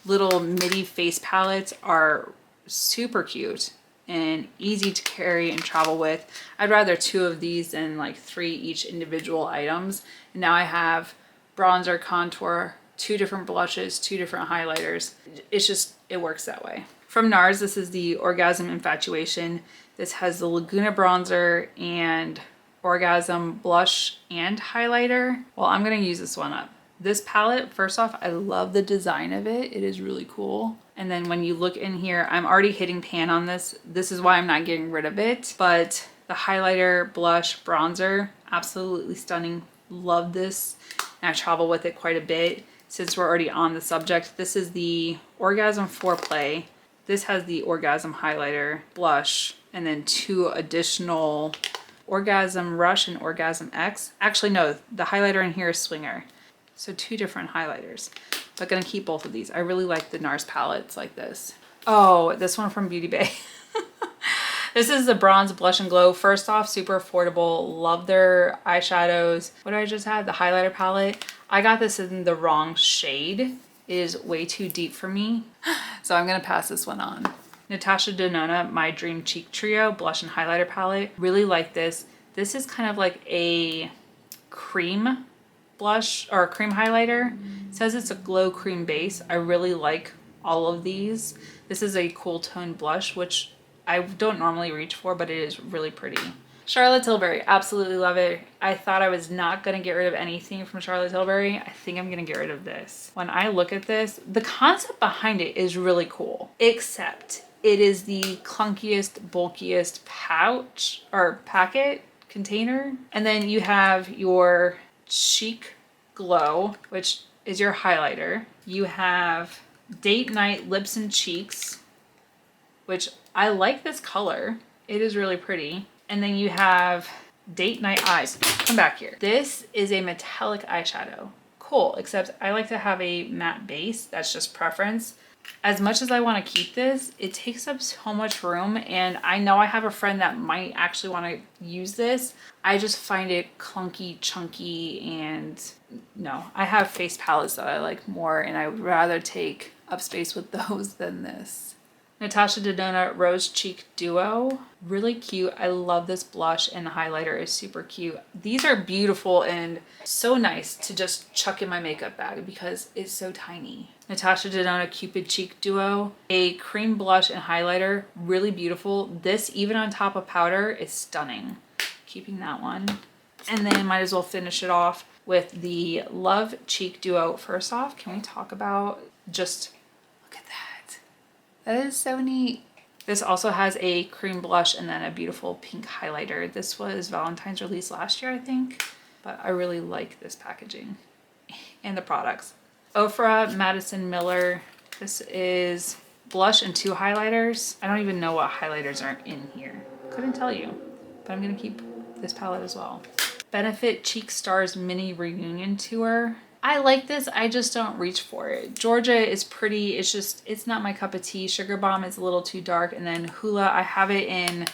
little midi face palettes are super cute and easy to carry and travel with. I'd rather 2 of these than like 3 each individual items. And now I have bronzer, contour, 2 different blushes, 2 different highlighters. It's just, it works that way. From NARS, this is the Orgasm Infatuation. This has the Laguna bronzer and Orgasm blush and highlighter. Well, I'm gonna use this one up. This palette, first off, I love the design of it. It is really cool. And then when you look in here, I'm already hitting pan on this. This is why I'm not getting rid of it. But the highlighter, blush, bronzer, absolutely stunning. Love this. And I travel with it quite a bit. Since we're already on the subject, this is the Orgasm Foreplay. This has the Orgasm highlighter, blush, and then 2 additional Orgasm Rush and Orgasm X. Actually, no, the highlighter in here is Swinger. So 2 different highlighters. But gonna keep both of these. I really like the NARS palettes like this. Oh, this one from Beauty Bay. This is the Bronze Blush and Glow. First off, super affordable. Love their eyeshadows. What did I just have? The highlighter palette. I got this in the wrong shade. It is way too deep for me. So I'm gonna pass this one on. Natasha Denona, My Dream Cheek Trio Blush and Highlighter Palette. Really like this. This is kind of like a cream blush or a cream highlighter. It says it's a glow cream base. I really like all of these. This is a cool tone blush, which I don't normally reach for, but it is really pretty. Charlotte Tilbury, absolutely love it. I thought I was not gonna get rid of anything from Charlotte Tilbury. I think I'm gonna get rid of this. When I look at this, the concept behind it is really cool, except it is the clunkiest, bulkiest pouch or packet container. And then you have your Cheek Glow, which is your highlighter. You have Date Night Lips and Cheeks, which I like this color. It is really pretty. And then you have Date Night Eyes. Come back here. This is a metallic eyeshadow. Cool, except I like to have a matte base. That's just preference. As much as I want to keep this, it takes up so much room, and I know I have a friend that might actually want to use this. I just find it clunky, chunky, and no. I have face palettes that I like more, and I would rather take up space with those than this. Natasha Denona Rose Cheek Duo. Really cute. I love this blush, and the highlighter is super cute. These are beautiful and so nice to just chuck in my makeup bag because it's so tiny. Natasha Denona Cupid Cheek Duo. A cream blush and highlighter. Really beautiful. This, even on top of powder, is stunning. Keeping that one. And then might as well finish it off with the Love Cheek Duo. First off, can we talk about just... That is so neat. This also has a cream blush and then a beautiful pink highlighter. This was Valentine's release last year, I think, but I really like this packaging and the products. Ofra Madison Miller. This is blush and 2 highlighters. I don't even know what highlighters are in here. Couldn't tell you, but I'm gonna keep this palette as well. Benefit Cheek Stars Mini Reunion Tour. I like this, I just don't reach for it. Georgia is pretty, it's just, it's not my cup of tea. Sugar Bomb is a little too dark. And then Hula, I have it in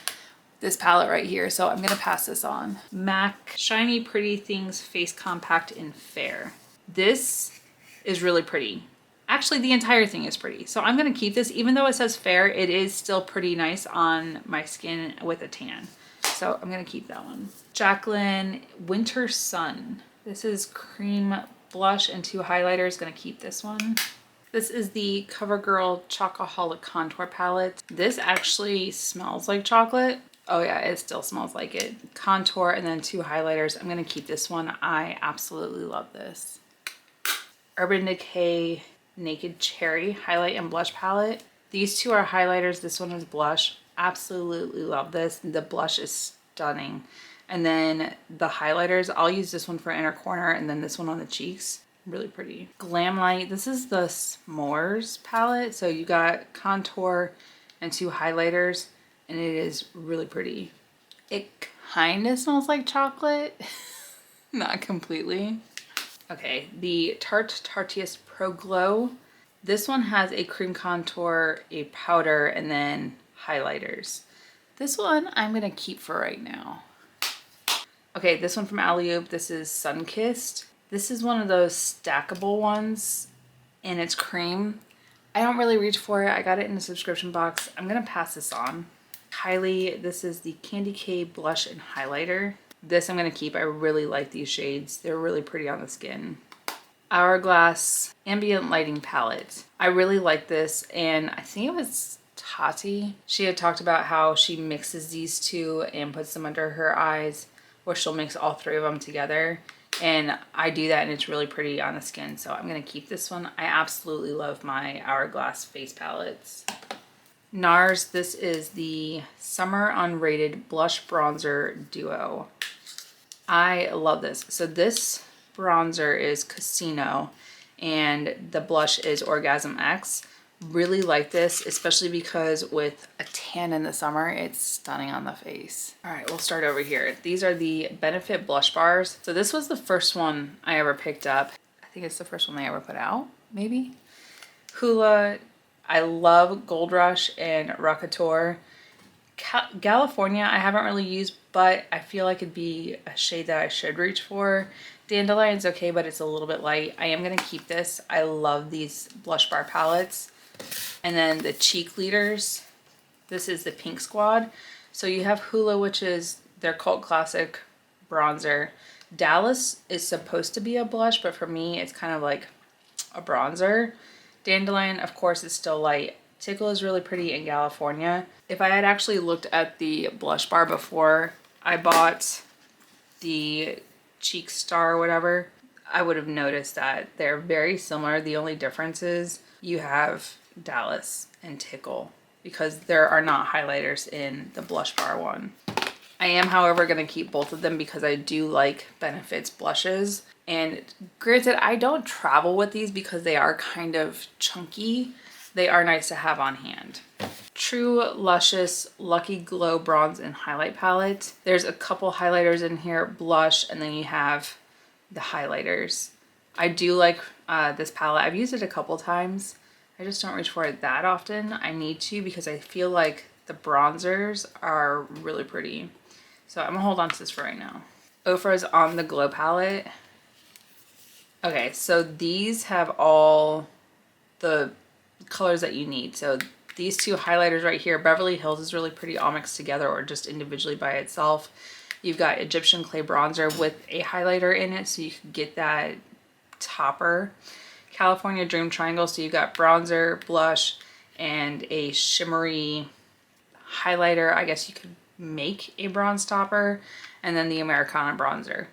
this palette right here, so I'm gonna pass this on. MAC Shiny Pretty Things Face Compact in Fair. This is really pretty. Actually, the entire thing is pretty. So I'm gonna keep this, even though it says fair, it is still pretty nice on my skin with a tan. So I'm gonna keep that one. Jacqueline Winter Sun. This is cream blush and 2 highlighters. Gonna keep this one. This is the CoverGirl Chocoholic Contour Palette. This actually smells like chocolate. Oh yeah, it still smells like it. Contour and then 2 highlighters. I'm gonna keep this one. I absolutely love this. Urban Decay Naked Cherry Highlight and Blush Palette. These 2 are highlighters. This one is blush. Absolutely love this. The blush is stunning. And then the highlighters, I'll use this one for inner corner and then this one on the cheeks. Really pretty. Glam Light, this is the S'mores palette. So you got contour and 2 highlighters and it is really pretty. It kind of smells like chocolate, not completely. Okay, the Tarte Tarteist Pro Glow. This one has a cream contour, a powder, and then highlighters. This one I'm gonna keep for right now. Okay, this one from Alley-Oop, this is Sunkissed. This is one of those stackable ones, and it's cream. I don't really reach for it. I got it in a subscription box. I'm gonna pass this on. Kylie, this is the Candy K Blush and Highlighter. This I'm gonna keep. I really like these shades. They're really pretty on the skin. Hourglass Ambient Lighting Palette. I really like this, and I think it was Tati. She had talked about how she mixes these 2 and puts them under her eyes, or she'll mix all 3 of them together. And I do that and it's really pretty on the skin. So I'm gonna keep this one. I absolutely love my Hourglass face palettes. NARS, this is the Summer Unrated Blush Bronzer Duo. I love this. So this bronzer is Casino and the blush is Orgasm X. Really like this, especially because with a tan in the summer, it's stunning on the face. All right, we'll start over here. These are the Benefit blush bars. So this was the first one I ever picked up. I think it's the first one they ever put out, maybe. Hoola. I love Gold Rush and Rockateur. California I haven't really used, but I feel like it'd be a shade that I should reach for. Dandelion's okay, but it's a little bit light. I am gonna keep this. I love these blush bar palettes. And then the cheek leaders. This is the Pink Squad. So you have Hoola, which is their cult classic bronzer. Dallas is supposed to be a blush, but for me, it's kind of like a bronzer. Dandelion, of course, is still light. Tickle is really pretty in California. If I had actually looked at the blush bar before I bought the Cheek Star or whatever, I would have noticed that they're very similar. The only difference is you have Dallas and Tickle because there are not highlighters in the blush bar one. I am, however, going to keep both of them because I do like Benefit's blushes. And granted, I don't travel with these because they are kind of chunky. They are nice to have on hand. True Luscious Lucky Glow Bronze and Highlight Palette. There's a couple highlighters in here, blush, and then you have the highlighters. I do like this palette. I've used it a couple times. I just don't reach for it that often. I need to because I feel like the bronzers are really pretty. So I'm gonna hold on to this for right now. Ofra's On the Glow palette. Okay, so these have all the colors that you need. So these two highlighters right here, Beverly Hills is really pretty all mixed together or just individually by itself. You've got Egyptian Clay Bronzer with a highlighter in it so you can get that topper. California Dream Triangle, so you've got bronzer, blush, and a shimmery highlighter. I guess you could make a bronze topper, and then the Americana bronzer.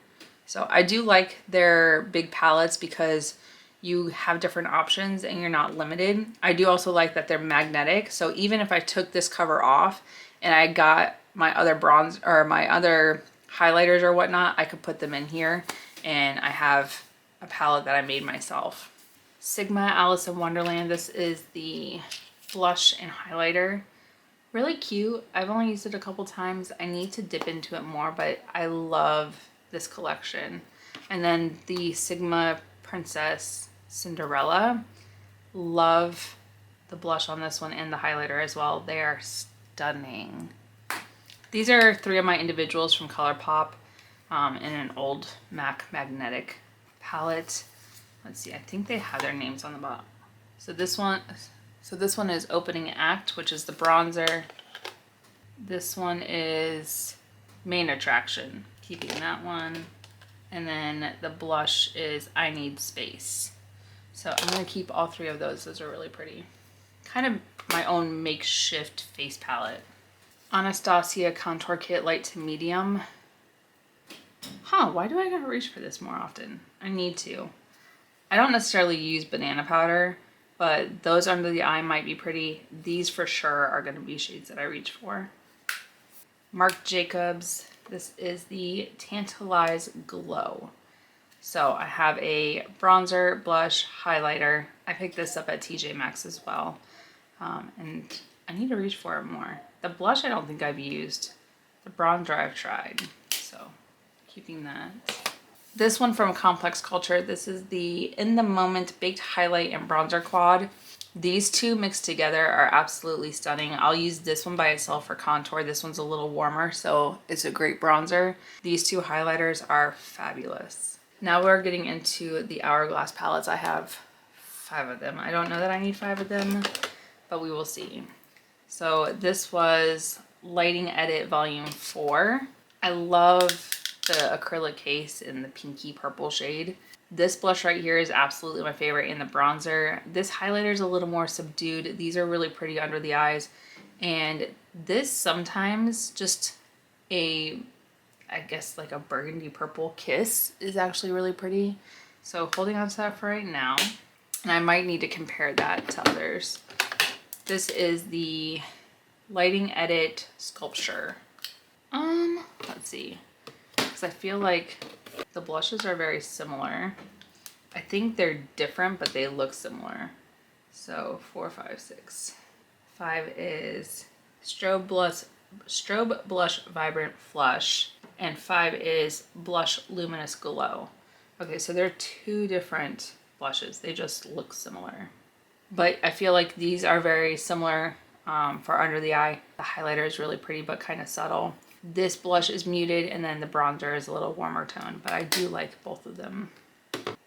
So I do like their big palettes because you have different options and you're not limited. I do also like that they're magnetic. So even if I took this cover off and I got my other bronze or my other highlighters or whatnot, I could put them in here and I have a palette that I made myself. Sigma Alice in Wonderland. This is the blush and highlighter. Really cute. I've only used it a couple times. I need to dip into it more, but I love this collection. And then the Sigma Princess Cinderella. Love the blush on this one and the highlighter as well. They are stunning. These are three of my individuals from ColourPop in an old MAC magnetic palette. Let's see, I think they have their names on the bottom. So this one is Opening Act, which is the bronzer. This one is Main Attraction, keeping that one. And then the blush is I Need Space. So I'm gonna keep all three of those. Those are really pretty. Kind of my own makeshift face palette. Anastasia Contour Kit Light to Medium. Why do I gotta reach for this more often? I need to. I don't necessarily use banana powder, but those under the eye might be pretty. These for sure are gonna be shades that I reach for. Marc Jacobs. This is the Tantalize Glow. So I have a bronzer, blush, highlighter. I picked this up at TJ Maxx as well. And I need to reach for it more. The blush I don't think I've used. The bronzer I've tried. So keeping that. This one from Complex Culture. This is the In the Moment Baked Highlight and Bronzer Quad. These two mixed together are absolutely stunning. I'll use this one by itself for contour. This one's a little warmer, so it's a great bronzer. These two highlighters are fabulous. Now we're getting into the Hourglass palettes. I have 5 of them. I don't know that I need 5 of them, but we will see. So this was Lighting Edit Volume 4. I love the acrylic case in the pinky purple shade. This blush right here is absolutely my favorite in the bronzer. This highlighter is a little more subdued. These are really pretty under the eyes. And this sometimes just I guess like a burgundy purple kiss is actually really pretty. So holding on to that for right now. And I might need to compare that to others. This is the Lighting Edit Sculpture. Let's see. Because I feel like the blushes are very similar. I think they're different, but they look similar. So 4, 5, 6. 5 is Strobe Blush Vibrant Flush, and 5 is Blush Luminous Glow. Okay, so they're two different blushes. They just look similar. But I feel like these are very similar for under the eye. The highlighter is really pretty but kind of subtle. This blush is muted, and then the bronzer is a little warmer tone, but I do like both of them.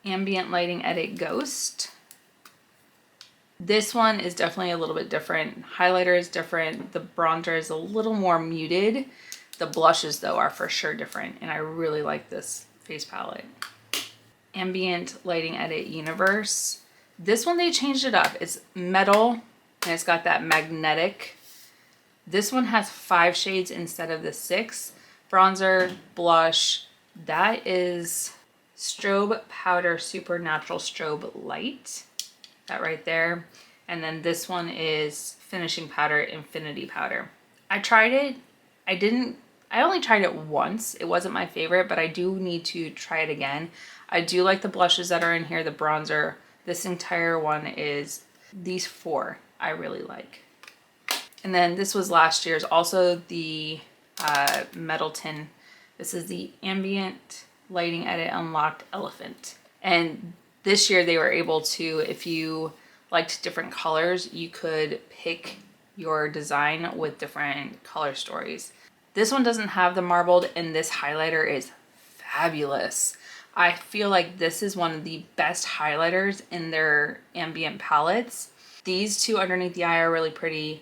Ambient Lighting Edit Ghost. This one is definitely a little bit different. Highlighter is different. The bronzer is a little more muted. The blushes, though, are for sure different, and I really like this face palette. Ambient Lighting Edit Universe. This one, they changed it up. It's metal, and it's got that magnetic. This one has 5 shades instead of the 6. Bronzer, blush. That is Strobe Powder Supernatural Strobe Light. That right there. And then this one is Finishing Powder Infinity Powder. I tried it. I only tried it once. It wasn't my favorite, but I do need to try it again. I do like the blushes that are in here, the bronzer. This entire one is these 4 I really like. And then this was last year's, also the metal tin. This is the Ambient Lighting Edit Unlocked Elephant. And this year they were able to, if you liked different colors, you could pick your design with different color stories. This one doesn't have the marbled, and this highlighter is fabulous. I feel like this is one of the best highlighters in their ambient palettes. These two underneath the eye are really pretty.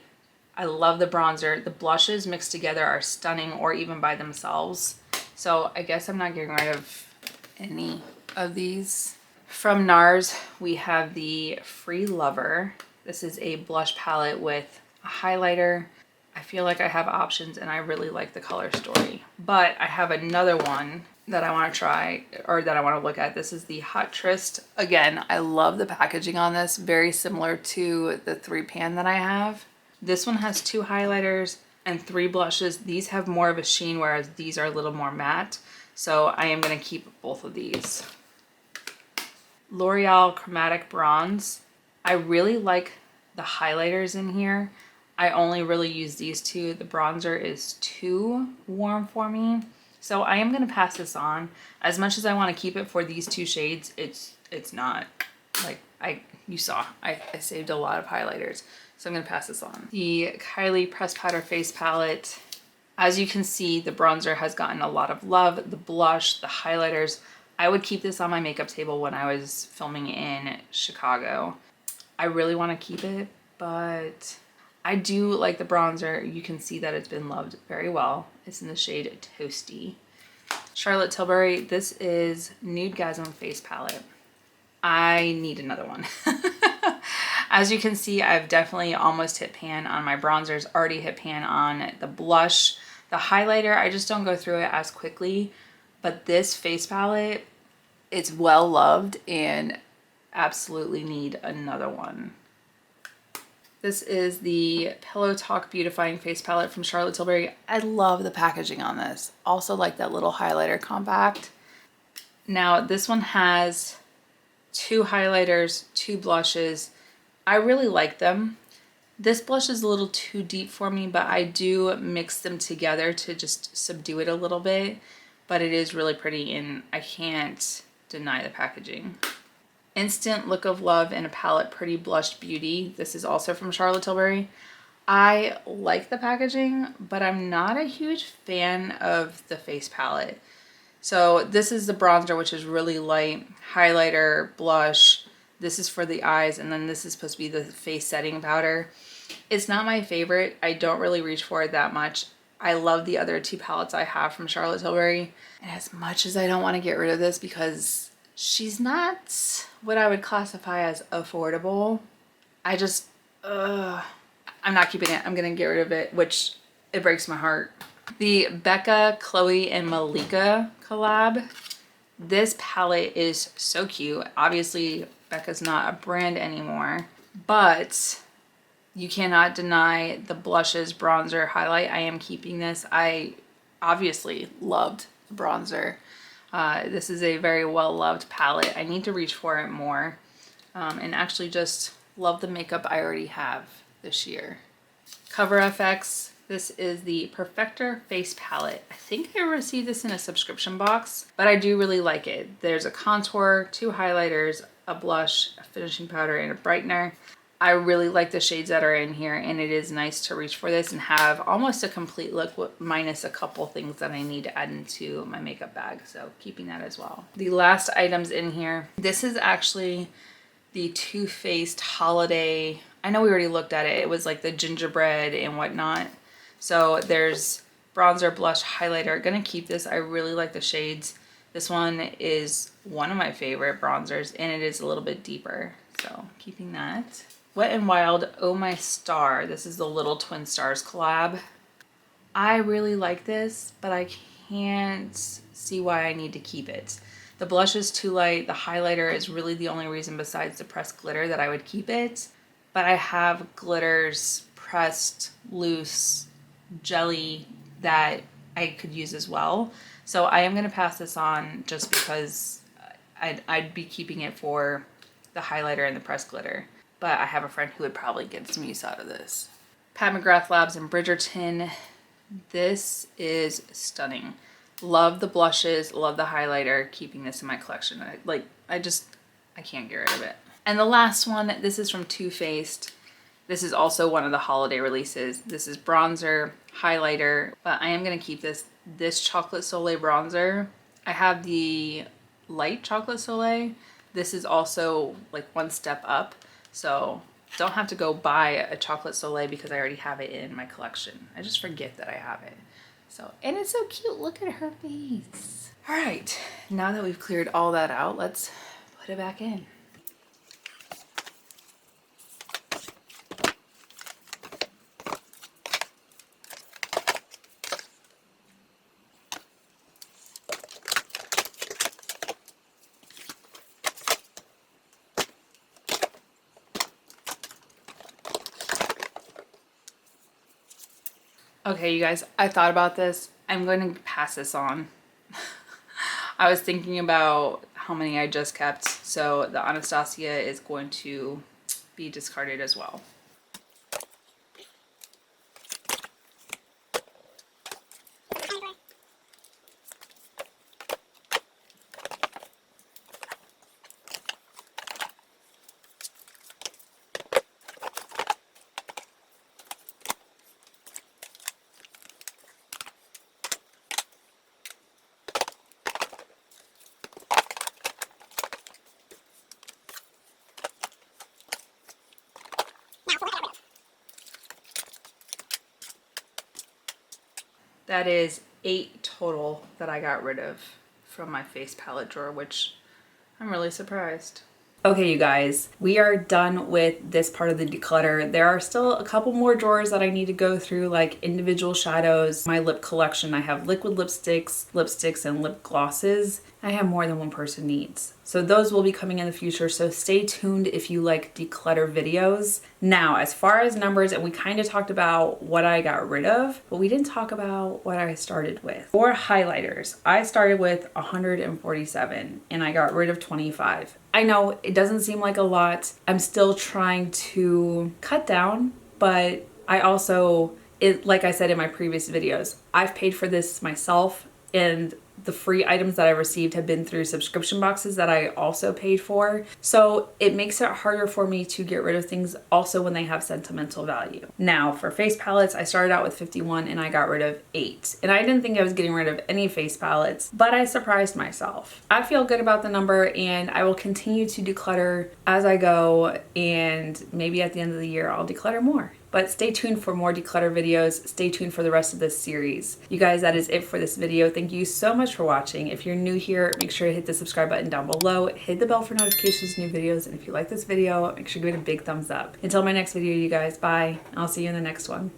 I love the bronzer. The blushes mixed together are stunning, or even by themselves. So I guess I'm not getting rid of any of these. From NARS, we have the Free Lover. This is a blush palette with a highlighter. I feel like I have options, and I really like the color story. But I have another one that I want to try, or that I want to look at. This is the Hot Tryst. Again, I love the packaging on this. Very similar to the 3-pan that I have. This one has 2 highlighters and 3 blushes. These have more of a sheen, whereas these are a little more matte. So I am going to keep both of these. L'Oreal Chromatic Bronze. I really like the highlighters in here. I only really use these 2. The bronzer is too warm for me. So I am going to pass this on. As much as I want to keep it for these 2 shades, it's not. Like, you saw, I saved a lot of highlighters. So I'm going to pass this on. The Kylie Pressed Powder Face Palette. As you can see, the bronzer has gotten a lot of love. The blush, the highlighters. I would keep this on my makeup table when I was filming in Chicago. I really want to keep it, but I do like the bronzer. You can see that it's been loved very well. It's in the shade Toasty. Charlotte Tilbury, this is Nudegasm Face Palette. I need another one. As you can see, I've definitely almost hit pan on my bronzers, already hit pan on the blush. The highlighter, I just don't go through it as quickly, but this face palette, it's well loved and absolutely need another one. This is the Pillow Talk Beautifying Face Palette from Charlotte Tilbury. I love the packaging on this. Also like that little highlighter compact. Now this one has 2 highlighters, 2 blushes. I really like them. This blush is a little too deep for me, but I do mix them together to just subdue it a little bit. But it is really pretty, and I can't deny the packaging. Instant Look of Love in a Palette Pretty Blushed Beauty. This is also from Charlotte Tilbury. I like the packaging, but I'm not a huge fan of the face palette. So this is the bronzer, which is really light. Highlighter, blush. This is for the eyes, and then this is supposed to be the face setting powder. It's not my favorite. I don't really reach for it that much. I love the other 2 palettes I have from Charlotte Tilbury. And as much as I don't want to get rid of this because she's not what I would classify as affordable, I just, I'm not keeping it. I'm going to get rid of it, which it breaks my heart. The Becca, Chloe, and Malika collab. This palette is so cute. Obviously, Becca's not a brand anymore, but you cannot deny the blushes, bronzer, highlight. I am keeping this. I obviously loved the bronzer. This is a very well-loved palette. I need to reach for it more and actually just Love the makeup I already have this year. Cover FX. This is the Perfector Face Palette. I think I received this in a subscription box, but I do really like it. There's a contour, 2 highlighters, a blush, a finishing powder, and a brightener. I really like the shades that are in here, and it is nice to reach for this and have almost a complete look minus a couple things that I need to add into my makeup bag. So keeping that as well. The last items in here, this is actually the Too Faced Holiday. I know we already looked at it. It was like the gingerbread and whatnot. So there's bronzer, blush, highlighter. Gonna keep this. I really like the shades. This one is one of my favorite bronzers, and it is a little bit deeper. So keeping that. Wet n Wild Oh My Star. This is the Little Twin Stars collab. I really like this, but I can't see why I need to keep it. The blush is too light. The highlighter is really the only reason besides the pressed glitter that I would keep it. But I have glitters, pressed, loose, jelly that I could use as well. So I am going to pass this on just because I'd be keeping it for the highlighter and the pressed glitter. But I have a friend who would probably get some use out of this. Pat McGrath Labs in Bridgerton. This is stunning. Love the blushes, love the highlighter, keeping this in my collection. I can't get rid of it. And the last one, this is from Too Faced. This is also one of the holiday releases. This is bronzer, highlighter, but I am gonna keep this Chocolate Soleil bronzer. I have the light Chocolate Soleil. This is also like one step up. So don't have to go buy a Chocolate Soleil because I already have it in my collection. I just forget that I have it. So, and it's so cute. Look at her face. All right, now that we've cleared all that out, let's put it back in. Okay, you guys, I thought about this. I'm going to pass this on. I was thinking about how many I just kept, so the Anastasia is going to be discarded as well. That is 8 total that I got rid of from my face palette drawer, which I'm really surprised. Okay, you guys, we are done with this part of the declutter. There are still a couple more drawers that I need to go through, like individual shadows, my lip collection. I have liquid lipsticks, and lip glosses. I have more than one person needs. So those will be coming in the future, so stay tuned if you like declutter videos. Now, as far as numbers, and we kind of talked about what I got rid of, but we didn't talk about what I started with. For highlighters, I started with 147 and I got rid of 25. I know it doesn't seem like a lot. I'm still trying to cut down, but I also, like I said in my previous videos, I've paid for this myself, and the free items that I received have been through subscription boxes that I also paid for. So it makes it harder for me to get rid of things also when they have sentimental value. Now for face palettes, I started out with 51 and I got rid of 8. And I didn't think I was getting rid of any face palettes, but I surprised myself. I feel good about the number, and I will continue to declutter as I go, and maybe at the end of the year I'll declutter more. But stay tuned for more declutter videos. Stay tuned for the rest of this series. You guys, that is it for this video. Thank you so much for watching. If you're new here, make sure to hit the subscribe button down below. Hit the bell for notifications of new videos. And if you like this video, make sure to give it a big thumbs up. Until my next video, you guys, bye. I'll see you in the next one.